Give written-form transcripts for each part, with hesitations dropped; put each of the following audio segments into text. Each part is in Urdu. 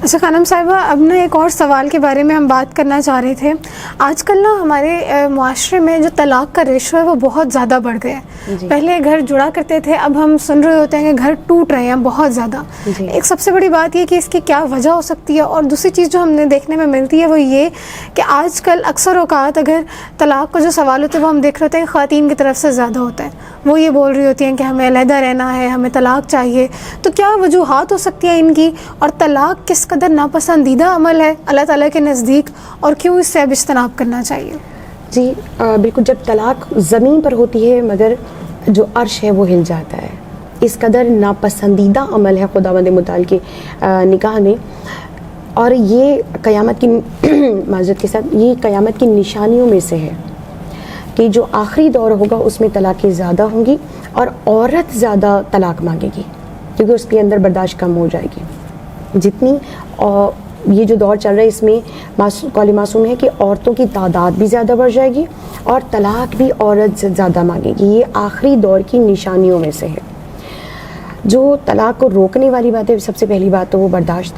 اچھا خانم صاحبہ، اب نا ایک اور سوال کے بارے میں ہم بات کرنا چاہ رہے تھے. آج کل نا ہمارے معاشرے میں جو طلاق کا ریشو ہے وہ بہت زیادہ بڑھ گیا ہے. پہلے گھر جڑا کرتے تھے، اب ہم سن رہے ہوتے ہیں کہ گھر ٹوٹ رہے ہیں بہت زیادہ. ایک سب سے بڑی بات یہ کہ اس کی کیا وجہ ہو سکتی ہے، اور دوسری چیز جو ہمیں دیکھنے میں ملتی ہے وہ یہ کہ آج کل اکثر اوقات اگر طلاق کا جو سوال ہوتا ہے وہ ہم دیکھ رہے ہوتے ہیں خواتین کی طرف سے زیادہ ہوتا ہے. وہ یہ بول رہی ہوتی ہیں کہ ہمیں علیحدہ رہنا ہے، ہمیں طلاق چاہیے. تو کیا وجوہات ہو سکتی ہیں ان کی، اور طلاق کس قدر ناپسندیدہ عمل ہے اللہ تعالیٰ کے نزدیک، اور کیوں اس سے اب اجتناب کرنا چاہیے؟ جی بالکل، جب طلاق زمین پر ہوتی ہے مگر جو عرش ہے وہ ہل جاتا ہے. اس قدر ناپسندیدہ عمل ہے خداوند متعال کی نکاح میں. اور یہ قیامت کی معذرت کے ساتھ یہ قیامت کی نشانیوں میں سے ہے کہ جو آخری دور ہوگا اس میں طلاقیں زیادہ ہوں گی، اور عورت زیادہ طلاق مانگے گی کیونکہ اس کے اندر برداشت کم ہو جائے گی. جتنی یہ جو دور چل رہا ہے اس میں قول معصوم ہے کہ عورتوں کی تعداد بھی زیادہ بڑھ جائے گی اور طلاق بھی عورت زیادہ مانگے گی. یہ آخری دور کی نشانیوں میں سے ہے. جو طلاق کو روکنے والی بات ہے، سب سے پہلی بات تو وہ برداشت.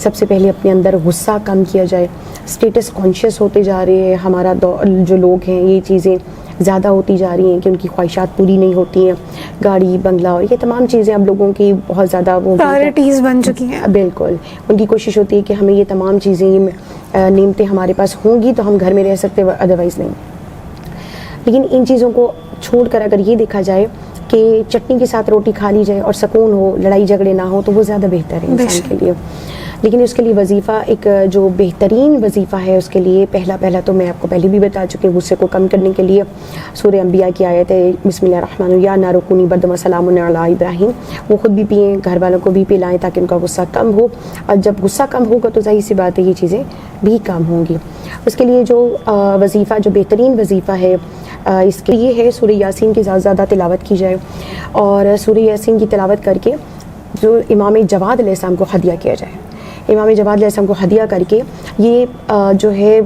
سب سے پہلے اپنے اندر غصہ کم کیا جائے. اسٹیٹس کانشیس ہوتے جا رہے ہیں ہمارا جو لوگ ہیں، یہ چیزیں زیادہ ہوتی جا رہی ہیں کہ ان کی خواہشات پوری نہیں ہوتی ہیں. گاڑی بنگلہ اور یہ تمام چیزیں اب لوگوں کی بہت زیادہ وہ پرائرٹیز بن چکی ہیں. بالکل، ان کی کوشش ہوتی ہے کہ ہمیں یہ تمام چیزیں، یہ نعمتیں ہمارے پاس ہوں گی تو ہم گھر میں رہ سکتے، ادروائز نہیں. لیکن ان چیزوں کو چھوڑ کر اگر یہ دیکھا جائے کہ چٹنی کے ساتھ روٹی کھا لی جائے اور سکون ہو، لڑائی جھگڑے نہ ہو، تو وہ زیادہ بہتر ہے انسان کے لیے. لیکن اس کے لیے وظیفہ، ایک جو بہترین وظیفہ ہے اس کے لیے پہلا تو میں آپ کو پہلے بھی بتا چکی ہوں، غصے کو کم کرنے کے لیے سورہ انبیاء کی آیت ہے بسم اللہ الرحمن الرحیم یا نار کونی بردا و سلام علی ابراہیم. وہ خود بھی پئیں، گھر والوں کو بھی پلائیں تاکہ ان کا غصہ کم ہو. اور جب غصہ کم ہوگا تو ظاہر سی بات ہے یہ چیزیں بھی کم ہوں گی. اس کے لیے جو وظیفہ، جو بہترین وظیفہ ہے اس کے یہ ہے سورہ یاسین کی زیادہ زیادہ تلاوت کی جائے، اور سورہ یاسین کی تلاوت کر کے جو امام جواد علیہ السلام کو ہدیہ کیا جائے. امام جواد علیہ السلام کو ہدیہ کر کے یہ جو ہے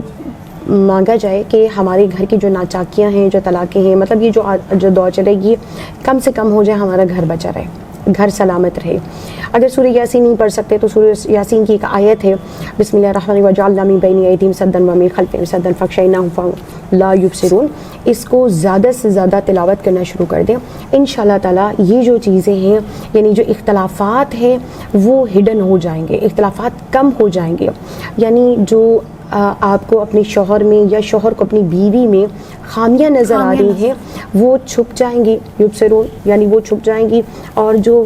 مانگا جائے کہ ہمارے گھر کی جو ناچاکیاں ہیں، جو طلاقیں ہیں، مطلب یہ جو دور چلے گی کم سے کم ہو جائے، ہمارا گھر بچا رہے، گھر سلامت رہے. اگر سورہ یاسین نہیں پڑھ سکتے تو سورہ یاسین کی ایک آیت ہے بسم اللہ الرحمن الرحیم وجعلنا من بین ایدیہم سدا ومن خلفہم سدا فاغشیناہم فہم لا یبصرون. اس کو زیادہ سے زیادہ تلاوت کرنا شروع کر دیں. انشاءاللہ تعالیٰ یہ جو چیزیں ہیں، یعنی جو اختلافات ہیں وہ ہڈن ہو جائیں گے، اختلافات کم ہو جائیں گے. یعنی جو آپ کو اپنے شوہر میں یا شوہر کو اپنی بیوی میں خامیاں نظر آ رہی ہیں وہ چھپ جائیں گی، یبصرون یعنی وہ چھپ جائیں گی، اور جو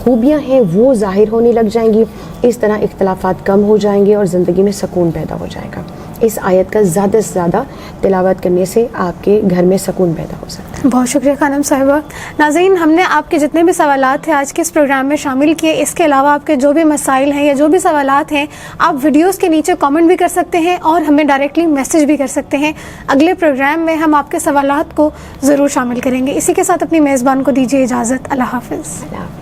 خوبیاں ہیں وہ ظاہر ہونے لگ جائیں گی. اس طرح اختلافات کم ہو جائیں گے اور زندگی میں سکون پیدا ہو جائے گا. اس آیت کا زیادہ سے زیادہ تلاوت کرنے سے آپ کے گھر میں سکون پیدا ہو سکتا ہے. بہت شکریہ خانم صاحبہ. ناظرین، ہم نے آپ کے جتنے بھی سوالات تھے آج کے اس پروگرام میں شامل کیے. اس کے علاوہ آپ کے جو بھی مسائل ہیں یا جو بھی سوالات ہیں آپ ویڈیوز کے نیچے کامنٹ بھی کر سکتے ہیں اور ہمیں ڈائریکٹلی میسج بھی کر سکتے ہیں. اگلے پروگرام میں ہم آپ کے سوالات کو ضرور شامل کریں گے. اسی کے ساتھ اپنی میزبان کو دیجیے اجازت. اللہ حافظ. اللہ حافظ.